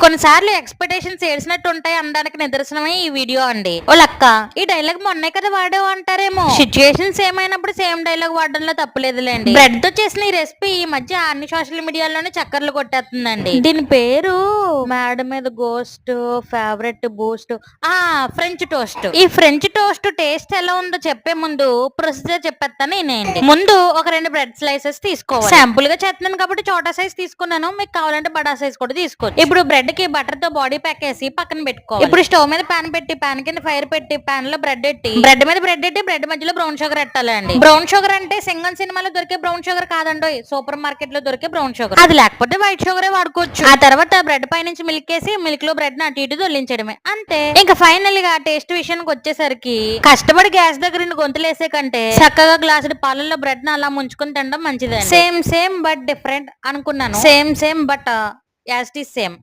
కొన్ని సార్లు ఎక్స్పెక్టేషన్స్ ఏడ్చినట్టు ఉంటాయి అనడానికి నిదర్శనమే ఈ వీడియో అండి. ఓ లక్క, ఈ డైలాగ్ మొన్నే కదా వాడావు అంటారేమో. సిచ్యుయేషన్స్ ఏమైనప్పుడు సేమ్ డైలాగ్ వాడడంలో తప్పులేదులేండి. బ్రెడ్ తో చేసిన ఈ రెసిపీ ఈ మధ్య అన్ని సోషల్ మీడియాలోనే చక్కర్లు కొట్టేస్తుందండి. దీని పేరు మేడ మీద ghost, favourite Boost, French toast. ఈ ఫ్రెంచ్ టోస్ట్ టేస్ట్ ఎలా ఉందో చెప్పే ముందు ప్రొసీజర్ చెప్పేస్తాను నేనేంటి. ముందు ఒక 2 బ్రెడ్ స్లైసెస్ తీసుకోవాలి. శాంపుల్ గా చేస్తున్నాను కాబట్టి చోటా సైజ్ తీసుకున్నాను, మీకు కావాలంటే బడా సైజ్ కూడా తీసుకోవచ్చు. ఇప్పుడు బ్రెడ్ కి బటర్ తో బాడీ ప్యాక్ వేసి పక్కన పెట్టుకోవాలి. ఇప్పుడు స్టవ్ మీద పాన్ పెట్టి పాన్ కింద ఫైర్ పెట్టి పాన్ లో బ్రెడ్ ఎట్టి బ్రెడ్ మీద బ్రెడ్ ఎట్టి బ్రెడ్ మధ్యలో బ్రౌన్ షుగర్ ఎట్టాలండి. బ్రౌన్ షుగర్ అంటే సింగం సినిమాలో దొరికే బ్రౌన్ షుగర్ కాదండి, సూపర్ మార్కెట్ లో దొరికే బ్రౌన్ షుగర్. అది లేకపోతే వైట్ షుగరే వాడుకోవచ్చు. ఆ తర్వాత బ్రెడ్ పై నుంచి మిల్క్ వేసి మిల్క్ లో బ్రెడ్ అటు ఇటు దొల్లించడమే, అంతే. ఇంకా ఫైనల్ గా టేస్ట్ విషయానికి వచ్చేసరికి కష్టపడి గ్యాస్ దగ్గర గొంతులేసే కంటే చక్కగా గ్లాసుడి పాలల్లో బ్రెడ్ ని అలా ముంచుకొని తినడం మంచిదే. సేమ్ బట్ డిఫరెంట్ అనుకున్నాను, same but as it is same.